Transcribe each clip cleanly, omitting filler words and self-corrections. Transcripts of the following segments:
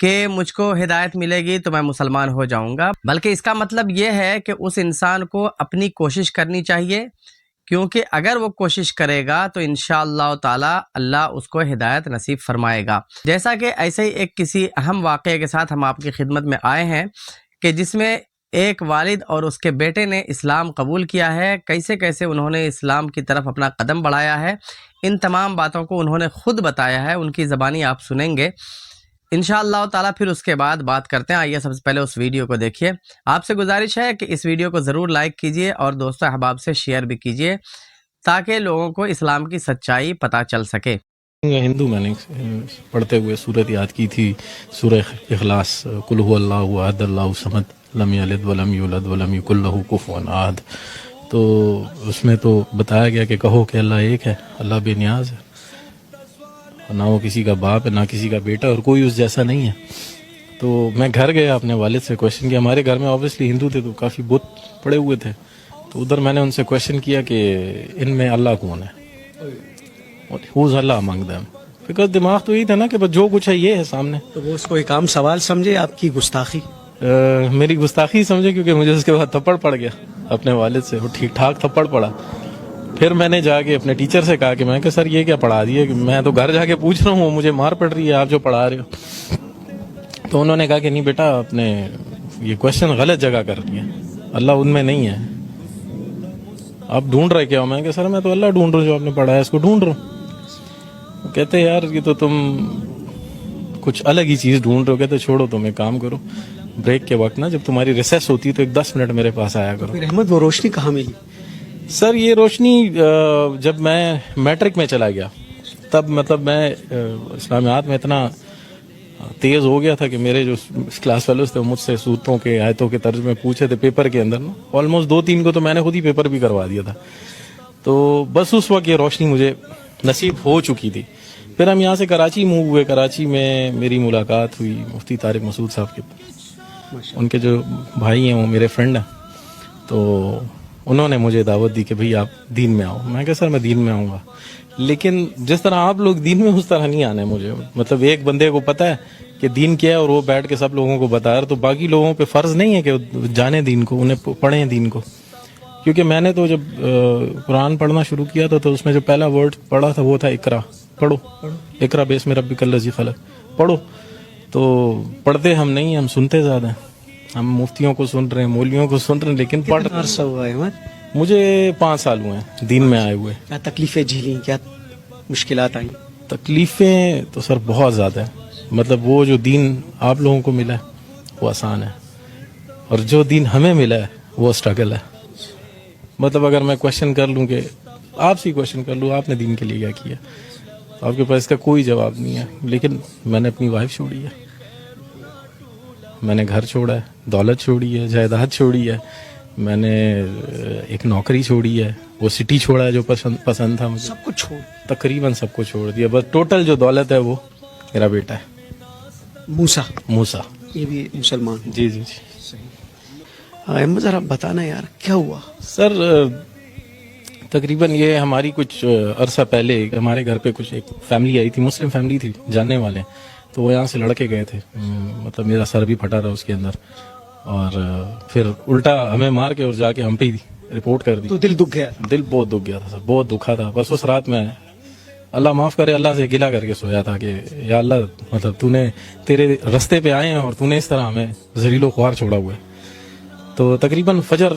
کہ مجھ کو ہدایت ملے گی تو میں مسلمان ہو جاؤں گا، بلکہ اس کا مطلب یہ ہے کہ اس انسان کو اپنی کوشش کرنی چاہیے، کیونکہ اگر وہ کوشش کرے گا تو انشاءاللہ تعالی اللہ اس کو ہدایت نصیب فرمائے گا۔ جیسا کہ ایسے ہی ایک کسی اہم واقعے کے ساتھ ہم آپ کی خدمت میں آئے ہیں کہ جس میں ایک والد اور اس کے بیٹے نے اسلام قبول کیا ہے، کیسے کیسے انہوں نے اسلام کی طرف اپنا قدم بڑھایا ہے، ان تمام باتوں کو انہوں نے خود بتایا ہے، ان کی زبانی آپ سنیں گے انشاءاللہ تعالیٰ۔ پھر اس کے بعد بات کرتے ہیں۔ آئیے سب سے پہلے اس ویڈیو کو دیکھیے۔ آپ سے گزارش ہے کہ اس ویڈیو کو ضرور لائک کیجئے اور دوستوں احباب سے شیئر بھی کیجئے تاکہ لوگوں کو اسلام کی سچائی پتہ چل سکے۔ ہندو میں نے پڑھتے ہوئے صورت یاد کی تھی، سورہ اخلاص، قل هو اللہ احد اللہ صمد لم یلد ولم یولد ولم یکن لہ کفوا احد۔ تو اس میں تو بتایا گیا کہ کہو کہ اللہ ایک ہے، اللہ بے نیاز ہے، نہ وہ کسی کا باپ ہے نہ کسی کا بیٹا، اور کوئی اس جیسا نہیں ہے۔ تو میں گھر گیا، اپنے والد سے کویشچن کیا۔ ہمارے گھر میں اوبیسلی ہندو تھے تو کافی بت پڑے ہوئے تھے، تو ادھر میں نے ان سے کویشچن کیا کہ ان میں اللہ کون ہے، whose Allah among them, because دماغ تو یہی تھا نا کہ بس جو کچھ ہے یہ ہے سامنے۔ تو وہ اس کو ایک عام سوال سمجھے، آپ کی گستاخی؟ میری گستاخی سمجھے، کیونکہ مجھے اس کے بعد تھپڑ پڑ گیا اپنے والد سے، وہ ٹھیک ٹھاک تھپڑ پڑا۔ پھر میں نے جا کے اپنے ٹیچر سے کہا کہ سر یہ کیا پڑھا دیے، کہ میں تو گھر جا کے پوچھ رہا ہوں، مجھے مار پڑ رہی ہے آپ جو پڑھا رہے ہو۔ تو انہوں نے کہا کہ نہیں بیٹا، آپ نے یہ کویشچن غلط جگہ کر دیا، اللہ ان میں نہیں ہے، آپ ڈھونڈ رہے کیا ہو؟ میں کہ سر میں تو اللہ ڈھونڈ رہا ہوں، جو آپ نے پڑھا ہے اس کو ڈھونڈ رہا ہوں۔ کہتے یار یہ تو تم کچھ الگ ہی چیز ڈھونڈ رہے ہو۔ کہتے چھوڑو، تم ایک کام کرو، بریک کے وقت نا جب تمہاری ریسیس ہوتی ہے تو ایک 10 منٹ میرے پاس آیا کرو۔ پھر احمد وہ روشنی کہاں ملی؟ سر یہ روشنی جب میں میٹرک میں چلا گیا تب مطلب میں اسلامیات میں اتنا تیز ہو گیا تھا کہ میرے جو کلاس فیلوز تھے وہ مجھ سے سورتوں کے آیتوں کے ترجمے پوچھے تھے پیپر کے اندر نا، آلموسٹ 2-3 کو تو میں نے خود ہی پیپر بھی کروا دیا تھا۔ تو بس اس وقت یہ روشنی مجھے نصیب ہو چکی تھی۔ پھر ہم یہاں سے کراچی موو ہوئے، کراچی میں میری ملاقات ہوئی مفتی طارق مسعود صاحب کے، ان کے جو بھائی ہیں وہ میرے فرینڈ ہیں، تو انہوں نے مجھے دعوت دی کہ بھئی آپ دین میں آؤ۔ میں کہا سر میں دین میں آؤں گا، لیکن جس طرح آپ لوگ دین میں اس طرح نہیں آنا ہے مجھے۔ مطلب ایک بندے کو پتہ ہے کہ دین کیا ہے اور وہ بیٹھ کے سب لوگوں کو بتا رہا، تو باقی لوگوں پہ فرض نہیں ہے کہ جانیں دین کو، انہیں پڑھیں دین کو۔ کیونکہ میں نے تو جب قرآن پڑھنا شروع کیا تھا تو اس میں جو پہلا ورڈ پڑھا تھا وہ تھا اقرا، پڑھو، اقرا باسم ربک الذی خلق، پڑھو۔ تو پڑھتے ہم نہیں ہیں، ہم سنتے زیادہ ہیں۔ ہم مفتیوں کو سن رہے ہیں، مولویوں کو سن رہے ہیں، لیکن پڑھ کتنا عرصہ ہوا ہے احمد؟ مجھے 5 سال ہوئے ہیں دین میں آئے ہوئے۔ کیا تکلیفیں جھیلیں، کیا مشکلات آئیں؟ تکلیفیں تو سر بہت زیادہ ہیں۔ مطلب وہ جو دین آپ لوگوں کو ملا ہے وہ آسان ہے، اور جو دین ہمیں ملا ہے وہ اسٹرگل ہے۔ مطلب اگر میں کویشچن کر لوں، کہ آپ سے کویشچن کر لوں آپ نے دین کے لیے کیا کیا، آپ کے پاس اس کا کوئی جواب نہیں ہے۔ لیکن میں نے اپنی وائف چھوڑی ہے، میں نے گھر چھوڑا ہے، دولت چھوڑی ہے، جائیداد چھوڑی ہے، میں نے ایک نوکری چھوڑی ہے، وہ سٹی چھوڑا ہے جو پسند تھا مجھے، سب کچھ چھوڑ، تقریباً سب کو چھوڑ دیا۔ بس ٹوٹل جو دولت ہے وہ میرا بیٹا ہے، موسیٰ۔ یہ بھی مسلمان؟ جی جی جی۔ احمد ذرا بتانا یار کیا ہوا؟ سر تقریباً یہ ہماری کچھ عرصہ پہلے ہمارے گھر پہ کچھ ایک فیملی آئی تھی، مسلم فیملی تھی، جاننے والے، تو وہ یہاں سے لڑکے گئے تھے، مطلب میرا سر بھی پھٹا رہا اس کے اندر، اور پھر الٹا ہمیں مار کے اور جا کے ہم پہ ہی رپورٹ کر دی۔ تو دل دکھ گیا؟ دل بہت دکھ گیا تھا سر، بہت دکھا تھا۔ بس اس رات میں اللہ معاف کرے اللہ سے گلہ کر کے سویا تھا کہ یا اللہ، مطلب تو نے تیرے رستے پہ آئے ہیں اور تو نے اس طرح ہمیں ذلیل و خوار چھوڑا ہوا ہے۔ تو تقریباً فجر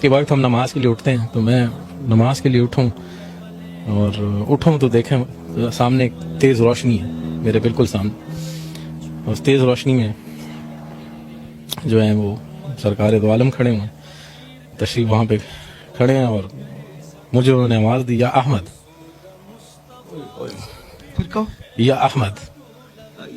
کے وقت ہم نماز کے لیے اٹھتے ہیں، تو میں نماز کے لیے اٹھوں تو دیکھیں سامنے ایک تیز روشنی ہے میرے بالکل سامنے، اور اس تیز روشنی میں جو ہیں وہ سرکار دو عالم کھڑے ہوئے ہیں، تشریف وہاں پہ کھڑے ہیں، اور مجھے انہوں نے آواز دی، یا احمد، پھر کہو یا احمد،